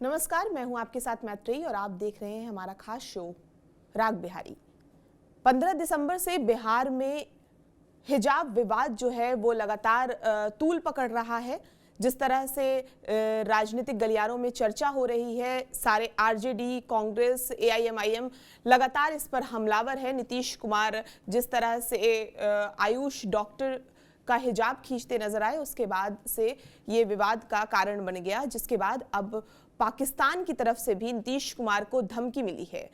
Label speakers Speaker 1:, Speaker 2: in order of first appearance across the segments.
Speaker 1: नमस्कार, मैं हूं आपके साथ मैत्रेयी और आप देख रहे हैं हमारा खास शो राग बिहारी। 15 दिसंबर से बिहार में हिजाब विवाद जो है वो लगातार तूल पकड़ रहा है। जिस तरह से राजनीतिक गलियारों में चर्चा हो रही है, सारे आरजेडी, कांग्रेस, एआईएमआईएम लगातार इस पर हमलावर है। नीतीश कुमार जिस तरह से आयुष डॉक्टर का हिजाब खींचते नजर आए, उसके बाद से ये विवाद का कारण बन गया, जिसके बाद अब पाकिस्तान की तरफ से भी नीतीश कुमार को धमकी मिली है।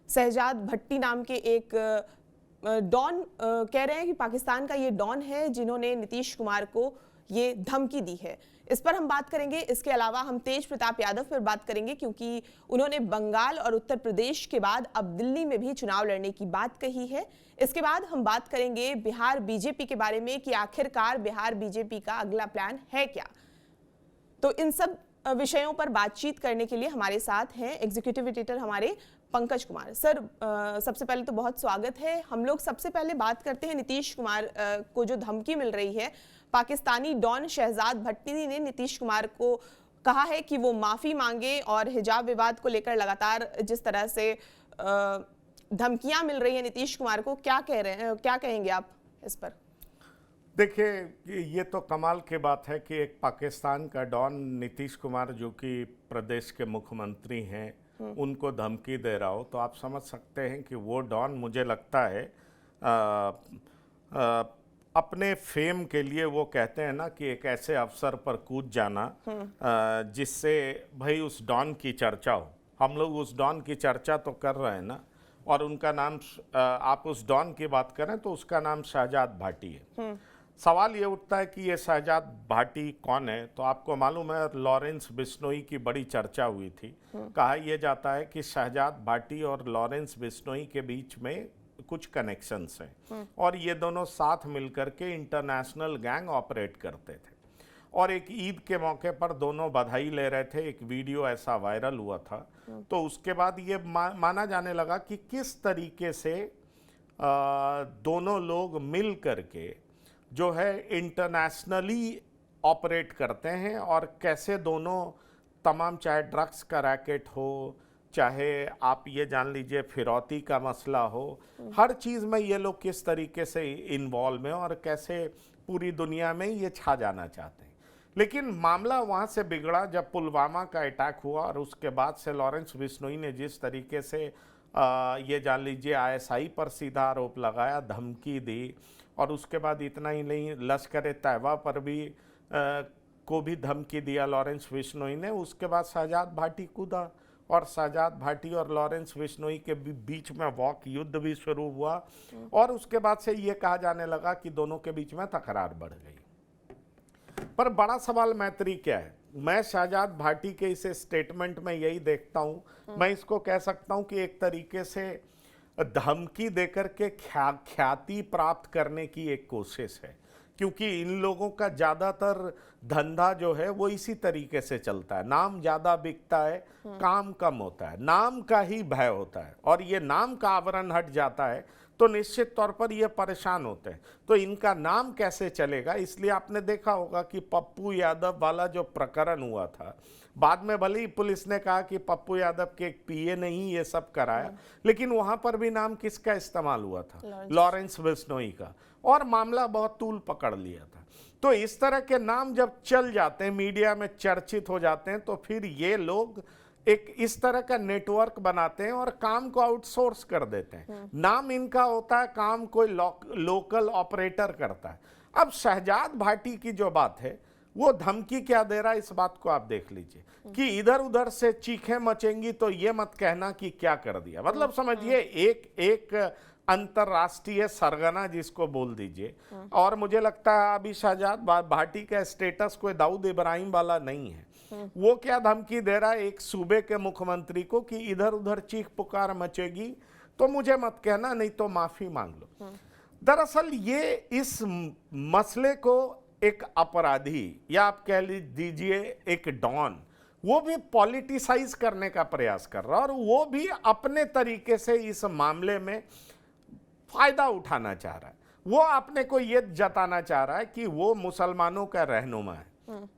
Speaker 1: शहजाद भट्टी नाम के एक डॉन कह रहे हैं कि पाकिस्तान का ये डॉन है जिन्होंने नीतीश कुमार को ये धमकी दी है। इस पर हम बात करेंगे। इसके अलावा हम तेज प्रताप यादव पर बात करेंगे, क्योंकि उन्होंने बंगाल और उत्तर प्रदेश के बाद अब दिल्ली में भी चुनाव लड़ने की बात कही है। इसके बाद हम बात करेंगे बिहार बीजेपी के बारे में कि आखिरकार बिहार बीजेपी का अगला प्लान है क्या। तो इन सब विषयों पर बातचीत करने के लिए हमारे साथ हैं एग्जीक्यूटिव एडिटर हमारे पंकज कुमार। सर, सबसे पहले तो बहुत स्वागत है। हम लोग सबसे पहले बात करते हैं नीतीश कुमार को जो धमकी मिल रही है। पाकिस्तानी डॉन शहजाद भट्टी ने नीतीश कुमार को कहा है कि वो माफी मांगे, और हिजाब विवाद को लेकर लगातार जिस तरह से धमकियां मिल रही है नीतीश कुमार को, क्या कह रहे हैं, क्या कहेंगे आप इस पर?
Speaker 2: देखिए, ये तो कमाल की बात है कि एक पाकिस्तान का डॉन नीतीश कुमार, जो कि प्रदेश के मुख्यमंत्री हैं, उनको धमकी दे रहा हो, तो आप समझ सकते हैं कि वो डॉन, मुझे लगता है अपने फेम के लिए, वो कहते हैं ना कि एक ऐसे अवसर पर कूद जाना जिससे भाई उस डॉन की चर्चा हो। हम लोग उस डॉन की चर्चा तो कर रहे हैं ना, और उनका नाम, आप उस डॉन की बात करें तो उसका नाम शहजाद भाटी है। सवाल ये उठता है कि ये शहजाद भाटी कौन है। तो आपको मालूम है, लॉरेंस बिश्नोई की बड़ी चर्चा हुई थी। कहा यह जाता है कि शहजाद भाटी और लॉरेंस बिश्नोई के बीच में कुछ कनेक्शंस हैं, और ये दोनों साथ मिलकर के इंटरनेशनल गैंग ऑपरेट करते थे। और एक ईद के मौके पर दोनों बधाई ले रहे थे, एक वीडियो ऐसा वायरल हुआ था। तो उसके बाद ये माना जाने लगा कि किस तरीके से दोनों लोग मिल करके जो है इंटरनेशनली ऑपरेट करते हैं, और कैसे दोनों तमाम, चाहे ड्रग्स का रैकेट हो, चाहे आप ये जान लीजिए फिरौती का मसला हो, हर चीज़ में ये लोग किस तरीके से इन्वॉल्व हैं और कैसे पूरी दुनिया में ये छा जाना चाहते हैं। लेकिन मामला वहाँ से बिगड़ा जब पुलवामा का अटैक हुआ, और उसके बाद से लॉरेंस बिश्नोई ने जिस तरीके से ये जान लीजिए आईएसआई पर सीधा आरोप लगाया, धमकी दी, और उसके बाद इतना ही नहीं, लश्कर तैयबा पर भी को भी धमकी दिया लॉरेंस बिश्नोई ने। उसके बाद शहजाद भाटी कूदा, और शहजाद भाटी और लॉरेंस बिश्नोई के बीच में वॉक युद्ध भी शुरू हुआ, और उसके बाद से ये कहा जाने लगा कि दोनों के बीच में तकरार बढ़ गई। पर बड़ा सवाल मैत्री क्या है? मैं शहजाद भाटी के इस स्टेटमेंट में यही देखता हूँ, मैं इसको कह सकता हूँ कि एक तरीके से धमकी देकर के ख्याति प्राप्त करने की एक कोशिश है, क्योंकि इन लोगों का ज़्यादातर धंधा जो है वो इसी तरीके से चलता है। नाम ज़्यादा बिकता है, काम कम होता है, नाम का ही भय होता है, और ये नाम का आवरण हट जाता है तो निश्चित तौर पर ये परेशान होते हैं। तो इनका नाम कैसे चलेगा, इसलिए आपने देखा होगा कि पप्पू यादव वाला जो प्रकरण हुआ था, बाद में भले ही पुलिस ने कहा कि पप्पू यादव के एक पीए ने ही ये सब कराया, लेकिन वहां पर भी नाम किसका इस्तेमाल हुआ था? लॉरेंस बिश्नोई का, और मामला बहुत तूल पकड़ लिया था। तो इस तरह के नाम जब चल जाते हैं, मीडिया में चर्चित हो जाते हैं, तो फिर ये लोग एक इस तरह का नेटवर्क बनाते हैं और काम को आउटसोर्स कर देते हैं। नाम इनका होता है, काम कोई लोकल ऑपरेटर करता है। अब शहजाद भाटी की जो बात है, वो धमकी क्या दे रहा है, इस बात को आप देख लीजिए कि इधर उधर से चीखें मचेंगी तो ये मत कहना कि क्या कर दिया। मतलब समझिए एक अंतरराष्ट्रीय सरगना जिसको बोल दीजिए। और मुझे लगता है अभी शहजाद भाटी का स्टेटस कोई दाऊद इब्राहिम वाला नहीं है। वो क्या धमकी दे रहा है एक सूबे के मुख्यमंत्री को कि इधर उधर चीख पुकार मचेगी तो मुझे मत कहना, नहीं तो माफी मांग लो। दरअसल ये इस मसले को एक अपराधी, या आप कह दीजिए एक डॉन, वो भी पॉलिटिसाइज करने का प्रयास कर रहा है, और वो भी अपने तरीके से इस मामले में फायदा उठाना चाह रहा है। वो अपने को ये जताना चाह रहा है कि वो मुसलमानों का रहनुमा है,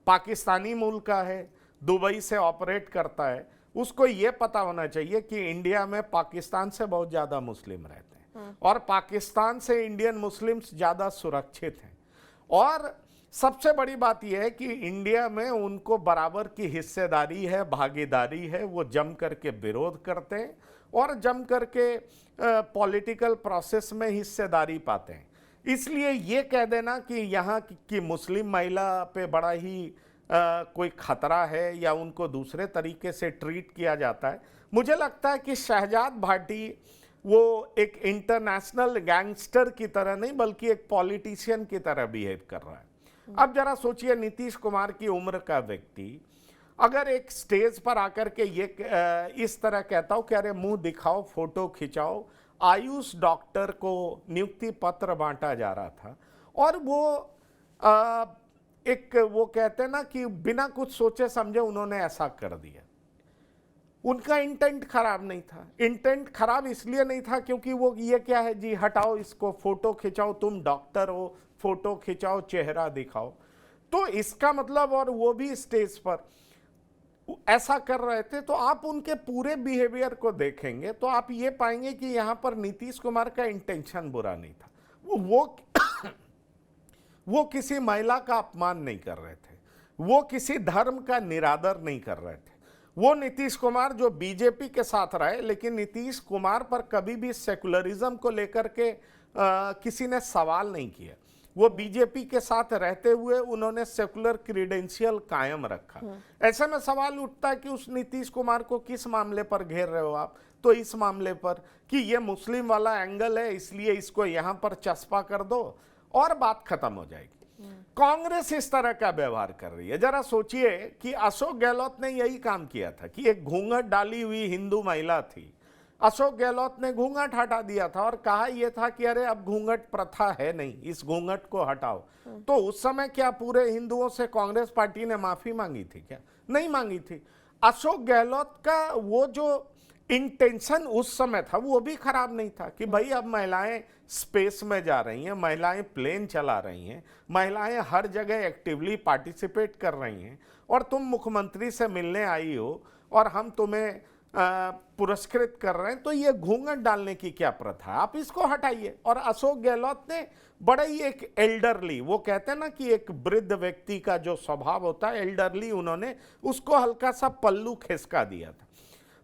Speaker 2: पाकिस्तानी मूल का है, दुबई से ऑपरेट करता है, उसको ये पता होना चाहिए कि इंडिया में पाकिस्तान से बहुत ज़्यादा मुस्लिम रहते हैं और पाकिस्तान से इंडियन मुस्लिम्स ज़्यादा सुरक्षित हैं। और सबसे बड़ी बात यह है कि इंडिया में उनको बराबर की हिस्सेदारी है, भागीदारी है, वो जम करके विरोध करते हैं और जम करके पॉलिटिकल प्रोसेस में हिस्सेदारी पाते हैं। इसलिए ये कह देना कि यहाँ की मुस्लिम महिला पे बड़ा ही कोई खतरा है या उनको दूसरे तरीके से ट्रीट किया जाता है, मुझे लगता है कि शहजाद भाटी वो एक इंटरनेशनल गैंगस्टर की तरह नहीं बल्कि एक पॉलिटिशियन की तरह बिहेव कर रहा है। अब जरा सोचिए, नीतीश कुमार की उम्र का व्यक्ति अगर एक स्टेज पर आकर के ये इस तरह कहता हो कि अरे मुंह दिखाओ, फोटो खिंचाओ, आयुष डॉक्टर को नियुक्ति पत्र बांटा जा रहा था और वो एक वो कहते हैं ना कि बिना कुछ सोचे समझे उन्होंने ऐसा कर दिया। उनका इंटेंट खराब नहीं था। इंटेंट खराब इसलिए नहीं था क्योंकि वो ये क्या है जी, हटाओ इसको, फोटो खिंचाओ, तुम डॉक्टर हो, फोटो खिंचाओ, चेहरा दिखाओ। तो इसका मतलब, और वो भी स्टेज पर ऐसा कर रहे थे, तो आप उनके पूरे बिहेवियर को देखेंगे तो आप ये पाएंगे कि यहां पर नीतीश कुमार का इंटेंशन बुरा नहीं था। वो किसी महिला का अपमान नहीं कर रहे थे, वो किसी धर्म का निरादर नहीं कर रहे थे। वो नीतीश कुमार जो बीजेपी के साथ रहे, लेकिन नीतीश कुमार पर कभी भी सेकुलरिज्म को लेकर के किसी ने सवाल नहीं किया। वो बीजेपी के साथ रहते हुए उन्होंने सेकुलर क्रीडेंशियल कायम रखा। ऐसे में सवाल उठता है कि उस नीतीश कुमार को किस मामले पर घेर रहे हो आप? तो इस मामले पर कि ये मुस्लिम वाला एंगल है, इसलिए इसको यहां पर चस्पा कर दो और बात खत्म हो जाएगी। कांग्रेस इस तरह का व्यवहार कर रही है। जरा सोचिए कि अशोक गहलोत ने यही काम किया था कि एक घूंघट डाली हुई हिंदू महिला थी, अशोक गहलोत ने घूंघट हटा दिया था और कहा यह था कि अरे अब घूंघट प्रथा है नहीं, इस घूंघट को हटाओ। तो उस समय क्या पूरे हिंदुओं से कांग्रेस पार्टी ने माफी मांगी थी? क्या नहीं मांगी थी। अशोक गहलोत का वो जो इंटेंशन उस समय था वो भी खराब नहीं था कि भाई अब महिलाएं स्पेस में जा रही हैं, महिलाएं प्लेन चला रही हैं, महिलाएं हर जगह एक्टिवली पार्टिसिपेट कर रही हैं और तुम मुख्यमंत्री से मिलने आई हो और हम तुम्हें पुरस्कृत कर रहे हैं, तो ये घूंघट डालने की क्या प्रथा, आप इसको हटाइए। और अशोक गहलोत ने बड़ा ही एक एल्डरली, वो कहते हैं ना कि एक वृद्ध व्यक्ति का जो स्वभाव होता है एल्डरली, उन्होंने उसको हल्का सा पल्लू खिसका दिया था।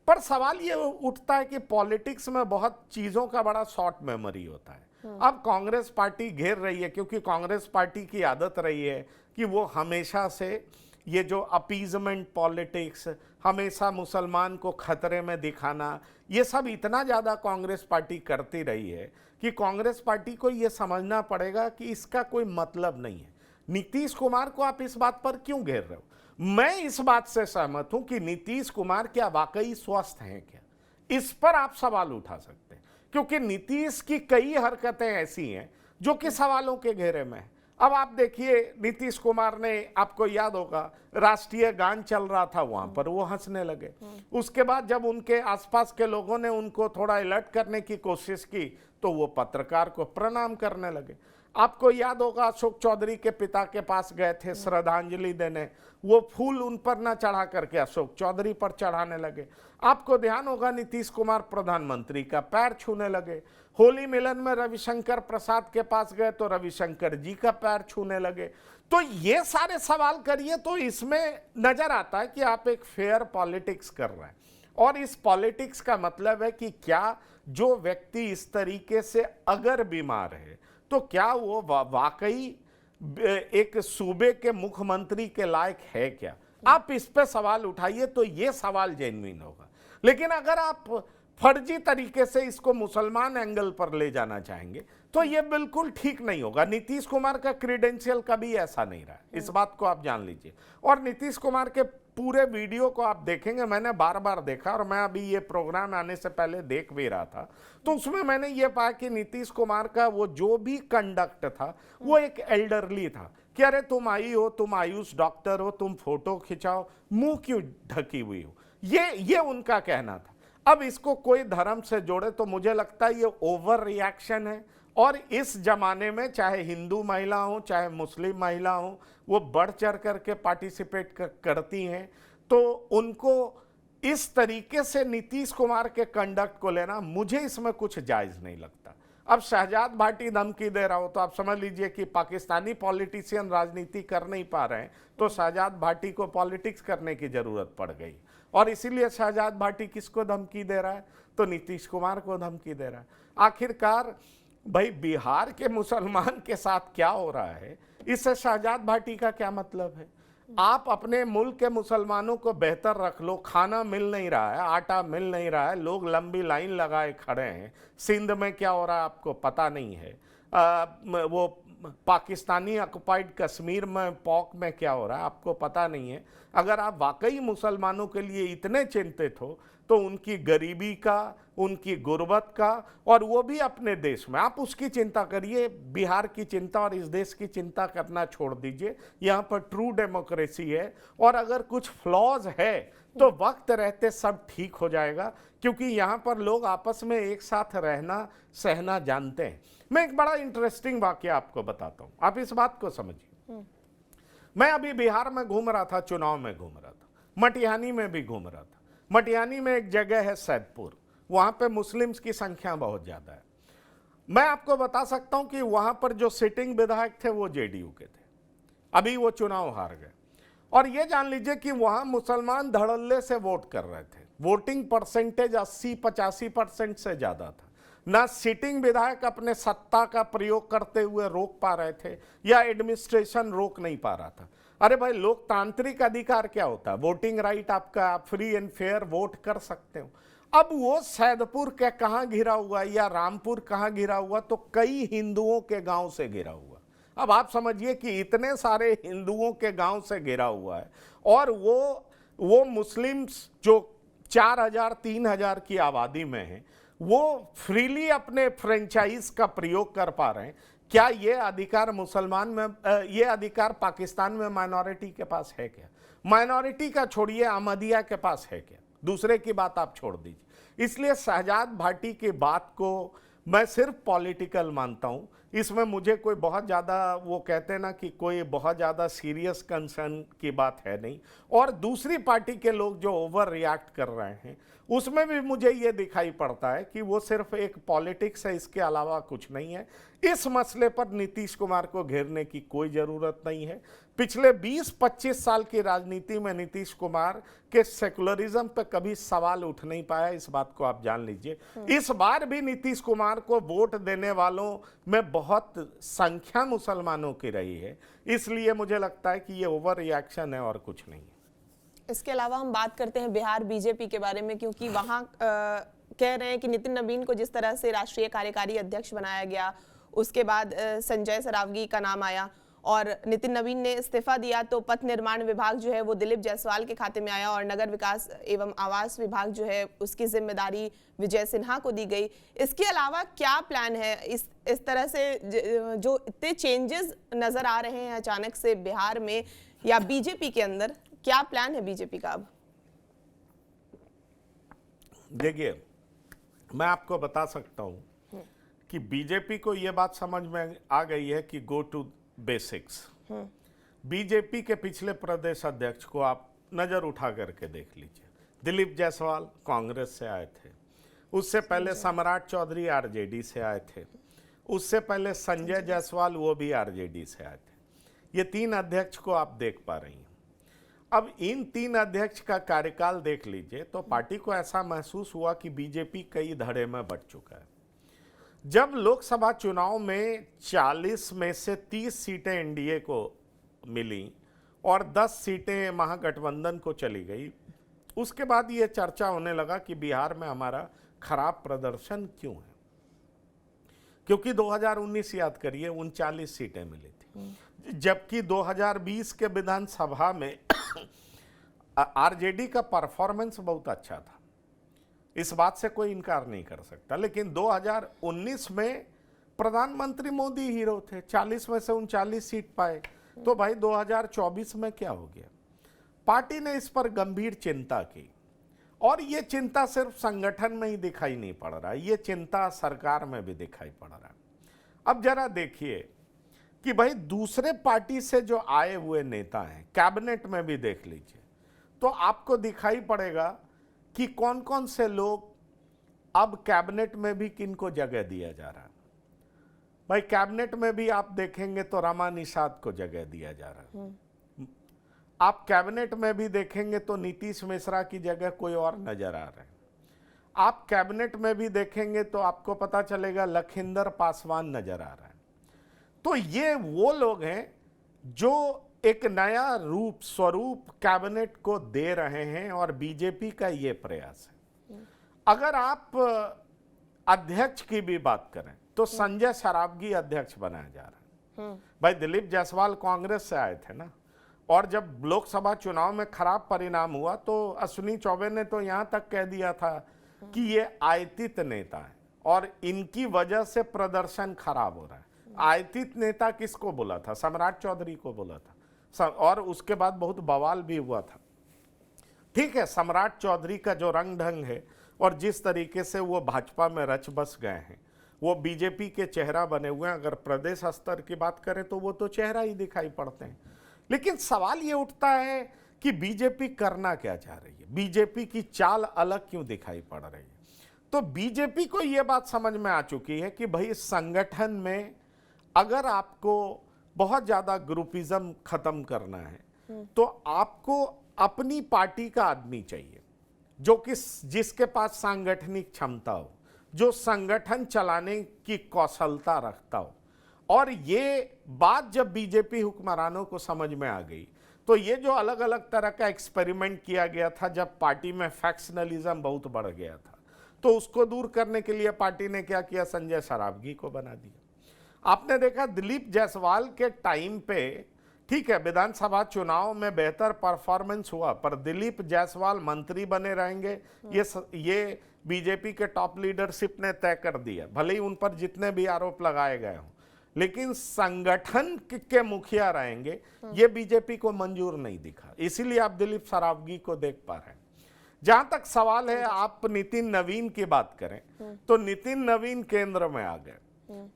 Speaker 2: पर सवाल ये उठता है कि पॉलिटिक्स में बहुत चीजों का बड़ा शॉर्ट मेमोरी होता है। अब कांग्रेस पार्टी घेर रही है क्योंकि कांग्रेस पार्टी की आदत रही है कि वो हमेशा से ये जो अपीजमेंट पॉलिटिक्स, हमेशा मुसलमान को खतरे में दिखाना, ये सब इतना ज़्यादा कांग्रेस पार्टी करती रही है कि कांग्रेस पार्टी को ये समझना पड़ेगा कि इसका कोई मतलब नहीं है। नीतीश कुमार को आप इस बात पर क्यों घेर रहे हो? मैं इस बात से सहमत हूं कि नीतीश कुमार क्या वाकई स्वस्थ हैं क्या, इस पर आप सवाल उठा सकते हैं, क्योंकि नीतीश की कई हरकतें ऐसी हैं जो कि सवालों के घेरे में है। अब आप देखिए, नीतीश कुमार ने, आपको याद होगा, राष्ट्रीय गान चल रहा था, वहां पर वो हंसने लगे। उसके बाद जब उनके आसपास के लोगों ने उनको थोड़ा अलर्ट करने की कोशिश की तो वो पत्रकार को प्रणाम करने लगे। आपको याद होगा, अशोक चौधरी के पिता के पास गए थे श्रद्धांजलि देने, वो फूल उन पर ना चढ़ा करके अशोक चौधरी पर चढ़ाने लगे। आपको ध्यान होगा, नीतीश कुमार प्रधानमंत्री का पैर छूने लगे। होली मिलन में रविशंकर प्रसाद के पास गए तो रविशंकर जी का पैर छूने लगे। तो ये सारे सवाल करिए तो इसमें नजर आता है कि आप एक फेयर पॉलिटिक्स कर रहे हैं। और इस पॉलिटिक्स का मतलब है कि क्या जो व्यक्ति इस तरीके से अगर बीमार है तो क्या वो वाकई एक सूबे के मुख्यमंत्री के लायक है क्या? आप इस पे सवाल उठाइए तो ये सवाल जेन्युइन होगा। लेकिन अगर आप फर्जी तरीके से इसको मुसलमान एंगल पर ले जाना चाहेंगे तो ये बिल्कुल ठीक नहीं होगा। नीतीश कुमार का क्रीडेंशियल कभी ऐसा नहीं रहा, इस बात को आप जान लीजिए। और नीतीश कुमार के पूरे वीडियो को आप देखेंगे, मैंने बार बार देखा और मैं अभी ये प्रोग्राम आने से पहले देख भी रहा था, तो उसमें मैंने ये पाया कि नीतीश कुमार का वो जो भी कंडक्ट था वो एक एल्डरली था कि अरे तुम आई हो, तुम आयुष डॉक्टर हो, तुम फोटो खिंचाओ, मुंह क्यों ढकी हुई हो, ये उनका कहना था। अब इसको कोई धर्म से जोड़े तो मुझे लगता है ये ओवर रिएक्शन है। और इस जमाने में चाहे हिंदू महिला हो चाहे मुस्लिम महिला हो, वो बढ़ चढ़ करके पार्टिसिपेट करती हैं। तो उनको इस तरीके से नीतीश कुमार के कंडक्ट को लेना मुझे इसमें कुछ जायज नहीं लगता। अब शहजाद भाटी धमकी दे रहा हो तो आप समझ लीजिए कि पाकिस्तानी पॉलिटिशियन राजनीति कर नहीं पा रहे हैं, तो शहजाद भाटी को पॉलिटिक्स करने की जरूरत पड़ गई, और इसीलिए शहजाद भाटी किसको धमकी दे रहा है, तो नीतीश कुमार को धमकी दे रहा है। आखिरकार भाई बिहार के मुसलमान के साथ क्या हो रहा है, इससे शहजाद भाटी का क्या मतलब है? आप अपने मुल्क के मुसलमानों को बेहतर रख लो, खाना मिल नहीं रहा है, आटा मिल नहीं रहा है, लोग लंबी लाइन लगाए खड़े हैं। सिंध में क्या हो रहा है आपको पता नहीं है, वो पाकिस्तानी ऑक्युपाइड कश्मीर में पॉक में क्या हो रहा है आपको पता नहीं है। अगर आप वाकई मुसलमानों के लिए इतने चिंतित हो तो उनकी गरीबी का, उनकी गुर्बत का, और वो भी अपने देश में, आप उसकी चिंता करिए। बिहार की चिंता और इस देश की चिंता करना छोड़ दीजिए। यहाँ पर ट्रू डेमोक्रेसी है, और अगर कुछ फ्लॉज है तो वक्त रहते सब ठीक हो जाएगा, क्योंकि यहाँ पर लोग आपस में एक साथ रहना सहना जानते हैं। मैं एक बड़ा इंटरेस्टिंग वाकया आपको बताता हूँ, आप इस बात को समझिए। मैं अभी बिहार में घूम रहा था, चुनाव में घूम रहा था, मटिहानी में भी घूम रहा था। मटिहानी में एक जगह है सैदपुर, वहां पे मुस्लिम्स की संख्या बहुत ज्यादा है। मैं आपको बता सकता हूं कि वहां पर जो सिटिंग विधायक थे वो जेडीयू के थे, अभी वो चुनाव हार गए। और ये जान लीजिए कि वहां मुसलमान धड़ल्ले से वोट कर रहे थे, वोटिंग परसेंटेज 80-85% से ज्यादा था। ना सिटिंग विधायक अपने सत्ता का प्रयोग करते हुए रोक पा रहे थे, या एडमिनिस्ट्रेशन रोक नहीं पा रहा था। अरे भाई, लोकतांत्रिक अधिकार क्या होता है? वोटिंग राइट आपका, आप फ्री एंड फेयर वोट कर सकते हो। अब वो सैदपुर के कहां घिरा हुआ या रामपुर कहां घिरा हुआ, तो कई हिंदुओं के गांव से घिरा हुआ। अब आप समझिए कि इतने सारे हिंदुओं के गांव से घिरा हुआ है, और वो मुस्लिम्स जो 4000-3000 की आबादी में है, वो फ्रीली अपने फ्रेंचाइज का प्रयोग कर पा रहे हैं। क्या ये अधिकार मुसलमान में, ये अधिकार पाकिस्तान में माइनॉरिटी के पास है क्या? माइनॉरिटी का छोड़िए, अहमदिया के पास है क्या? दूसरे की बात आप छोड़ दीजिए। इसलिए शहजाद भाटी की बात को मैं सिर्फ पॉलिटिकल मानता हूं। इसमें मुझे कोई बहुत ज़्यादा, वो कहते हैं ना कि कोई बहुत ज़्यादा सीरियस कंसर्न की बात है नहीं। और दूसरी पार्टी के लोग जो ओवर रिएक्ट कर रहे हैं, उसमें भी मुझे ये दिखाई पड़ता है कि वो सिर्फ एक पॉलिटिक्स है, इसके अलावा कुछ नहीं है। इस मसले पर नीतीश कुमार को घेरने की कोई ज़रूरत नहीं है। पिछले 20-25 साल की राजनीति में नीतीश कुमार के सेकुलरिज्म पे कभी सवाल उठ नहीं पाया, इस बात को आप जान लीजिए। इस बार भी नीतीश कुमार को वोट देने वालों में बहुत संख्या मुसलमानों की रही है, इसलिए मुझे लगता है कि ये ओवर रिएक्शन है और कुछ नहीं है।
Speaker 1: इसके अलावा हम बात करते हैं बिहार बीजेपी के बारे में, क्योंकि वहां कह रहे हैं कि नितिन नवीन को जिस तरह से राष्ट्रीय कार्यकारी अध्यक्ष बनाया गया, उसके बाद संजय सरावगी का नाम आया और नितिन नवीन ने इस्तीफा दिया, तो पथ निर्माण विभाग जो है वो दिलीप जायसवाल के खाते में आया, और नगर विकास एवं आवास विभाग जो है उसकी जिम्मेदारी विजय सिन्हा को दी गई। इसके अलावा क्या प्लान है? इस तरह से जो इतने चेंजेस नजर आ रहे हैं अचानक से बिहार में या बीजेपी के अंदर, क्या प्लान है बीजेपी का अब?
Speaker 2: देखिए, मैं आपको बता सकता हूं कि बीजेपी को यह बात समझ में आ गई है कि गो टू बेसिक्स। बीजेपी के पिछले प्रदेश अध्यक्ष को आप नजर उठा करके देख लीजिए। दिलीप जायसवाल कांग्रेस से आए थे, उससे पहले सम्राट चौधरी आरजेडी से आए थे, उससे पहले संजय जायसवाल वो भी आरजेडी से आए थे। ये 3 अध्यक्ष को आप देख पा रही हैं। अब इन 3 अध्यक्ष का कार्यकाल देख लीजिए तो पार्टी को ऐसा महसूस हुआ कि बीजेपी कई धड़े में बंट चुका है। जब लोकसभा चुनाव में 40 में से 30 सीटें एनडीए को मिली और 10 सीटें महागठबंधन को चली गई, उसके बाद ये चर्चा होने लगा कि बिहार में हमारा खराब प्रदर्शन क्यों है, क्योंकि 2019 याद करिए 39 सीटें मिली थी, जबकि 2020 के विधानसभा में आरजेडी का परफॉर्मेंस बहुत अच्छा था, इस बात से कोई इनकार नहीं कर सकता। लेकिन 2019 में प्रधानमंत्री मोदी हीरो थे, 40 में से 39 सीट पाए, तो भाई 2024 में क्या हो गया? पार्टी ने इस पर गंभीर चिंता की, और ये चिंता सिर्फ संगठन में ही दिखाई नहीं पड़ रहा है, ये चिंता सरकार में भी दिखाई पड़ रहा है। अब जरा देखिए कि भाई दूसरे पार्टी से जो आए हुए नेता हैं, कैबिनेट में भी देख लीजिए, तो आपको दिखाई पड़ेगा कि कौन कौन से लोग अब कैबिनेट में भी किनको जगह दिया जा रहा है। भाई कैबिनेट में भी आप देखेंगे तो रमा निषाद को जगह दिया जा रहा है। आप कैबिनेट में भी देखेंगे तो नीतीश मिश्रा की जगह कोई और नजर आ रहे हैं। आप कैबिनेट में भी देखेंगे तो आपको पता चलेगा लखिंदर पासवान नजर आ रहा है। तो ये वो लोग हैं जो एक नया रूप स्वरूप कैबिनेट को दे रहे हैं और बीजेपी का ये प्रयास है। अगर आप अध्यक्ष की भी बात करें तो संजय सरावगी अध्यक्ष बनाया जा रहा है। भाई दिलीप जायसवाल कांग्रेस से आए थे ना, और जब लोकसभा चुनाव में खराब परिणाम हुआ तो अश्विनी चौबे ने तो यहां तक कह दिया था कि ये आयतित नेता है और इनकी वजह से प्रदर्शन खराब हो रहा है। आयतित नेता किसको बोला था? सम्राट चौधरी को बोला था, और उसके बाद बहुत बवाल भी हुआ था। ठीक है, सम्राट चौधरी का जो रंग ढंग है और जिस तरीके से वो भाजपा में रच बस गए हैं, वो बीजेपी के चेहरा बने हुए हैं। अगर प्रदेश स्तर की बात करें तो वो तो चेहरा ही दिखाई पड़ते हैं। लेकिन सवाल ये उठता है कि बीजेपी करना क्या चाह रही है, बीजेपी की चाल अलग क्यों दिखाई पड़ रही है। तो बीजेपी को यह बात समझ में आ चुकी है कि भाई संगठन में अगर आपको बहुत ज्यादा ग्रुपिज्म खत्म करना है तो आपको अपनी पार्टी का आदमी चाहिए जो कि जिसके पास सांगठनिक क्षमता हो, जो संगठन चलाने की कौशलता रखता हो। और ये बात जब बीजेपी हुक्मरानों को समझ में आ गई तो ये जो अलग अलग तरह का एक्सपेरिमेंट किया गया था, जब पार्टी में फैक्शनलिज्म बहुत बढ़ गया था, तो उसको दूर करने के लिए पार्टी ने क्या किया? संजय सरावगी को बना दिया। आपने देखा दिलीप जायसवाल के टाइम पे, ठीक है, विधानसभा चुनाव में बेहतर परफॉर्मेंस हुआ, पर दिलीप जायसवाल मंत्री बने रहेंगे ये बीजेपी के टॉप लीडरशिप ने तय कर दिया। भले ही उन पर जितने भी आरोप लगाए गए हों, लेकिन संगठन के मुखिया रहेंगे, ये बीजेपी को मंजूर नहीं दिखा। इसीलिए आप दिलीप सरावगी को देख पा रहे हैं। जहां तक सवाल है, आप नितिन नवीन की बात करें तो नितिन नवीन केंद्र में आ गए।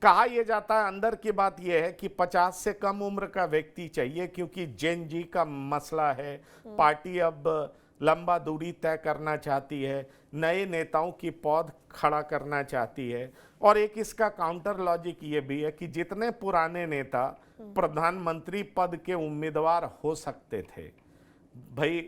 Speaker 2: कहा यह जाता है, अंदर की बात यह है कि 50 से कम उम्र का व्यक्ति चाहिए, क्योंकि जेन जी का मसला है। पार्टी अब लंबा दूरी तय करना चाहती है, नए नेताओं की पौध खड़ा करना चाहती है। और एक इसका काउंटर लॉजिक ये भी है कि जितने पुराने नेता प्रधानमंत्री पद के उम्मीदवार हो सकते थे, भाई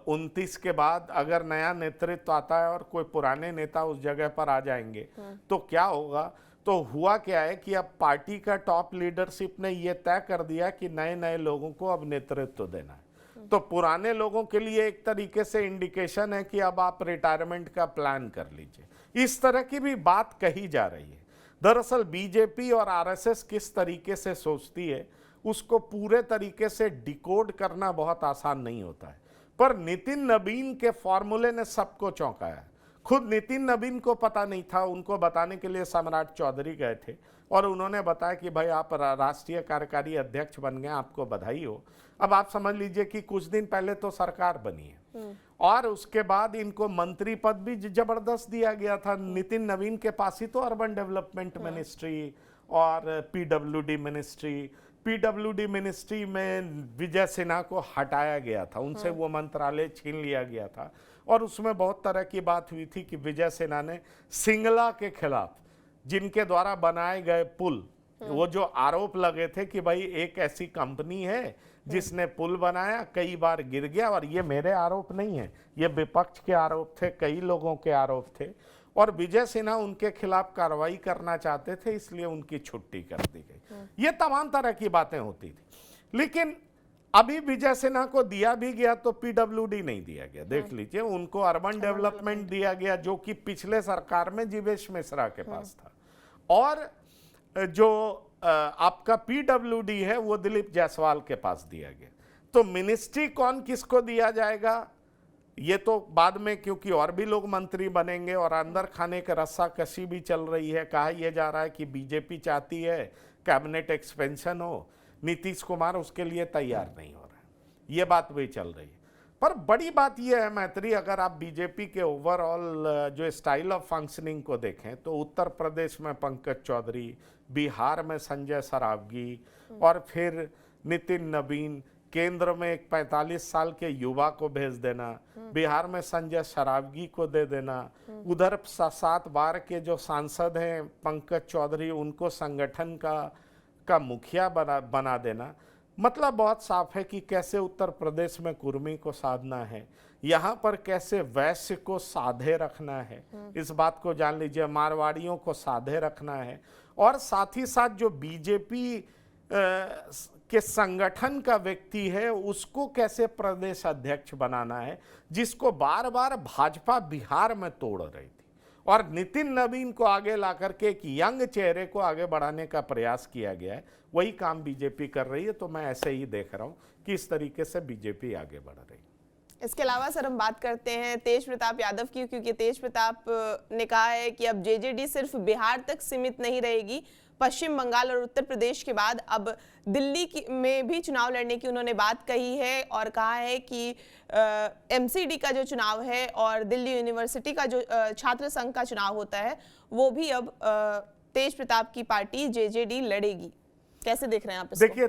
Speaker 2: 29 के बाद अगर नया नेतृत्व आता है और कोई पुराने नेता उस जगह पर आ जाएंगे तो क्या होगा? तो हुआ क्या है कि अब पार्टी का टॉप लीडरशिप ने यह तय कर दिया कि नए नए लोगों को अब नेतृत्व देना है। तो पुराने लोगों के लिए एक तरीके से इंडिकेशन है कि अब आप रिटायरमेंट का प्लान कर लीजिए। इस तरह की भी बात कही जा रही है। दरअसल बीजेपी और आरएसएस किस तरीके से सोचती है उसको पूरे तरीके से डिकोड करना बहुत आसान नहीं होता है, पर नितिन नवीन के फॉर्मूले ने सबको चौंकाया। खुद नितिन नवीन को पता नहीं था, उनको बताने के लिए सम्राट चौधरी गए थे और उन्होंने बताया कि भाई आप राष्ट्रीय कार्यकारी अध्यक्ष बन गए, आपको बधाई हो। अब आप समझ लीजिए कि कुछ दिन पहले तो सरकार बनी है और उसके बाद इनको मंत्री पद भी जबरदस्त दिया गया था। नितिन नवीन के पास ही तो अर्बन डेवलपमेंट मिनिस्ट्री और पीडब्ल्यूडी मिनिस्ट्री में विजय सिन्हा को हटाया गया था, उनसे वो मंत्रालय छीन लिया गया था। और उसमें बहुत तरह की बात हुई थी कि विजय सिन्हा ने सिंगला के खिलाफ जिनके द्वारा बनाए गए पुल, वो जो आरोप लगे थे कि भाई एक ऐसी कंपनी है जिसने पुल बनाया, कई बार गिर गया, और ये मेरे आरोप नहीं है, ये विपक्ष के आरोप थे, कई लोगों के आरोप थे, और विजय सिन्हा उनके खिलाफ कार्रवाई करना चाहते थे, इसलिए उनकी छुट्टी कर दी गई। ये तमाम तरह की बातें होती थी। लेकिन अभी विजय सिन्हा को दिया भी गया तो पीडब्ल्यूडी नहीं दिया गया। देख लीजिए, उनको अर्बन डेवलपमेंट दिया गया जो कि पिछले सरकार में जीवेश मिश्रा के पास था, और जो आपका पीडब्ल्यूडी है वो दिलीप जायसवाल के पास दिया गया। तो मिनिस्ट्री कौन किसको दिया जाएगा ये तो बाद में, क्योंकि और भी लोग मंत्री बनेंगे और अंदर खाने का रस्सा कशी भी चल रही है। कहा यह जा रहा है कि बीजेपी चाहती है कैबिनेट एक्सपेंशन हो, नीतीश कुमार उसके लिए तैयार नहीं हो रहा है, ये बात भी चल रही है। पर बड़ी बात यह है मैत्री, अगर आप बीजेपी के ओवरऑल जो स्टाइल ऑफ फंक्शनिंग को देखें तो उत्तर प्रदेश में पंकज चौधरी, बिहार में संजय सरावगी और फिर नितिन नवीन, केंद्र में एक 45 साल के युवा को भेज देना, बिहार में संजय सरावगी को दे देना, उधर 7 बार के जो सांसद हैं पंकज चौधरी उनको संगठन का मुखिया बना देना। मतलब बहुत साफ है कि कैसे उत्तर प्रदेश में कुर्मी को साधना है, यहाँ पर कैसे वैश्य को साधे रखना है, इस बात को जान लीजिए, मारवाड़ियों को साधे रखना है, और साथ ही साथ जो बीजेपी के संगठन का व्यक्ति है उसको कैसे प्रदेश अध्यक्ष बनाना है, जिसको बार बार भाजपा बिहार में तोड़ रही थी, और नितिन नवीन को आगे ला करके एक यंग चेहरे को आगे बढ़ाने का प्रयास किया गया है। वही काम बीजेपी कर रही है, तो मैं ऐसे ही देख रहा हूँ कि इस तरीके से बीजेपी आगे बढ़ रही है।
Speaker 1: इसके अलावा सर हम बात करते हैं तेज प्रताप यादव की, क्योंकि तेज प्रताप ने कहा है कि अब जेजेडी सिर्फ बिहार तक सीमित नहीं रहेगी, पश्चिम बंगाल और उत्तर प्रदेश के बाद अब दिल्ली में भी चुनाव लड़ने की उन्होंने बात कही है, और कहा है कि एमसीडी का जो चुनाव है और दिल्ली यूनिवर्सिटी का जो छात्र संघ का चुनाव होता है वो भी अब तेज प्रताप की पार्टी जेजेडी लड़ेगी। कैसे देख रहे हैं आप इसको?
Speaker 2: देखिए,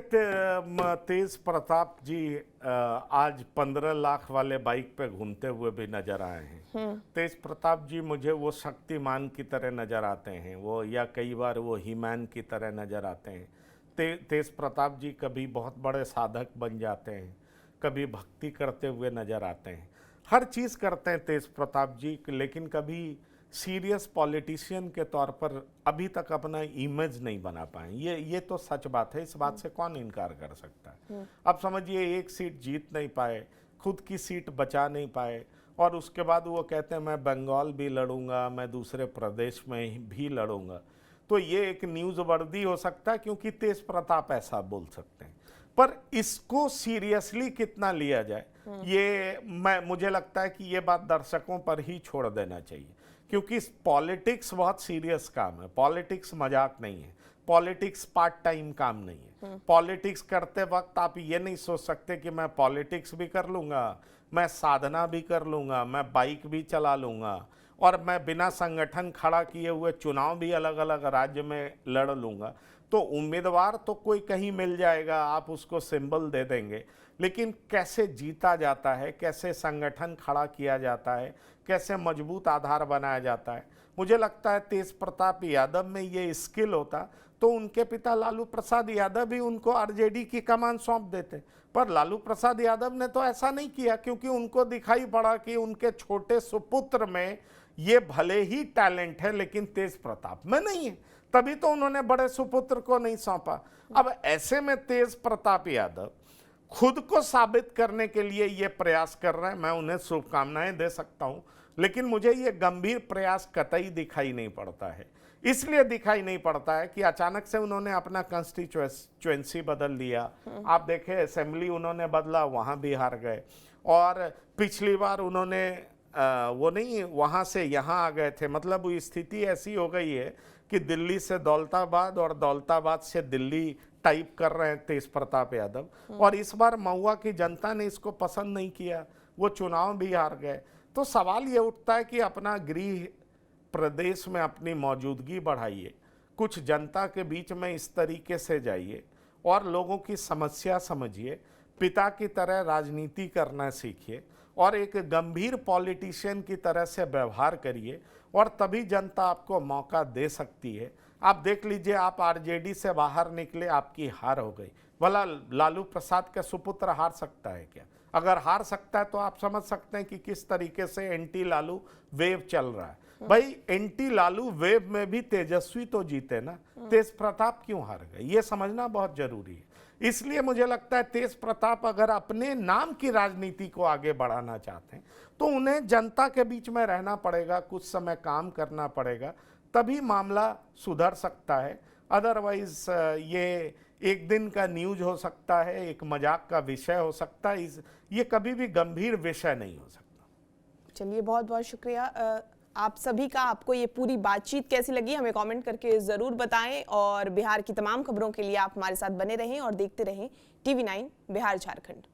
Speaker 2: तेज प्रताप जी आज 15 लाख वाले बाइक पे घूमते हुए भी नजर आए हैं। तेज प्रताप जी मुझे वो शक्तिमान की तरह नजर आते हैं, वो, या कई बार वो हीमैन की तरह नजर आते हैं। तेज प्रताप जी कभी बहुत बड़े साधक बन जाते हैं, कभी भक्ति करते हुए नजर आते हैं, हर चीज़ करते हैं तेज प्रताप जी, लेकिन कभी सीरियस पॉलिटिशियन के तौर पर अभी तक अपना इमेज नहीं बना पाए। ये तो सच बात है, इस बात से कौन इनकार कर सकता है। अब समझिए, एक सीट जीत नहीं पाए, खुद की सीट बचा नहीं पाए, और उसके बाद वो कहते हैं मैं बंगाल भी लड़ूंगा, मैं दूसरे प्रदेश में भी लड़ूंगा। तो ये एक न्यूज़ वर्दी हो सकता है क्योंकि तेज प्रताप ऐसा बोल सकते हैं, पर इसको सीरियसली कितना लिया जाए ये मुझे लगता है कि ये बात दर्शकों पर ही छोड़ देना चाहिए, क्योंकि पॉलिटिक्स बहुत सीरियस काम है, पॉलिटिक्स मजाक नहीं है, पॉलिटिक्स पार्ट टाइम काम नहीं है। पॉलिटिक्स करते वक्त आप ये नहीं सोच सकते कि मैं पॉलिटिक्स भी कर लूँगा, मैं साधना भी कर लूँगा, मैं बाइक भी चला लूँगा, और मैं बिना संगठन खड़ा किए हुए चुनाव भी अलग अलग राज्य में लड़ लूँगा। तो उम्मीदवार तो कोई कहीं मिल जाएगा, आप उसको सिंबल दे देंगे, लेकिन कैसे जीता जाता है, कैसे संगठन खड़ा किया जाता है, कैसे मजबूत आधार बनाया जाता है, मुझे लगता है तेज प्रताप यादव में ये स्किल होता तो उनके पिता लालू प्रसाद यादव भी उनको आरजेडी की कमान सौंप देते। पर लालू प्रसाद यादव ने तो ऐसा नहीं किया, क्योंकि उनको दिखाई पड़ा कि उनके छोटे सुपुत्र में ये भले ही टैलेंट है लेकिन तेज प्रताप में नहीं है, तभी तो उन्होंने बड़े सुपुत्र को नहीं सौंपा। अब ऐसे में तेज प्रताप यादव खुद को साबित करने के लिए ये प्रयास कर रहे हैं, मैं उन्हें शुभकामनाएं दे सकता हूं, लेकिन मुझे ये गंभीर प्रयास कतई दिखाई नहीं पड़ता है। इसलिए दिखाई नहीं पड़ता है कि अचानक से उन्होंने अपना कंस्टिट्यूएंसी बदल लिया। आप देखें, असेंबली उन्होंने बदला, वहां भी हार गए, और पिछली बार उन्होंने वो नहीं वहां से यहां आ गए थे। मतलब वो स्थिति ऐसी हो गई है कि दिल्ली से दौलताबाद और दौलताबाद से दिल्ली टाइप कर रहे हैं तेज प्रताप यादव, और इस बार महुआ की जनता ने इसको पसंद नहीं किया, वो चुनाव भी हार गए। तो सवाल ये उठता है कि अपना गृह प्रदेश में अपनी मौजूदगी बढ़ाइए, कुछ जनता के बीच में इस तरीके से जाइए और लोगों की समस्या समझिए, पिता की तरह राजनीति करना सीखिए और एक गंभीर पॉलिटिशियन की तरह से व्यवहार करिए, और तभी जनता आपको मौका दे सकती है। आप देख लीजिए, आप आरजेडी से बाहर निकले, आपकी हार हो गई। भला लालू प्रसाद का सुपुत्र हार सकता है क्या? अगर हार सकता है तो आप समझ सकते हैं कि किस तरीके से एंटी लालू वेव चल रहा है। भाई, एंटी लालू वेव में भी तेजस्वी तो जीते ना, तेज प्रताप क्यों हार गए, ये समझना बहुत जरूरी है। इसलिए मुझे लगता है तेज प्रताप अगर अपने नाम की राजनीति को आगे बढ़ाना चाहते हैं तो उन्हें जनता के बीच में रहना पड़ेगा, कुछ समय काम करना पड़ेगा, तभी मामला सुधर सकता है। अदरवाइज ये एक दिन का न्यूज हो सकता है, एक मजाक का विषय हो सकता है, ये कभी भी गंभीर विषय नहीं हो सकता।
Speaker 1: चलिए, बहुत बहुत शुक्रिया आप सभी का। आपको ये पूरी बातचीत कैसी लगी हमें कमेंट करके ज़रूर बताएं, और बिहार की तमाम खबरों के लिए आप हमारे साथ बने रहें और देखते रहें TV9 बिहार झारखंड।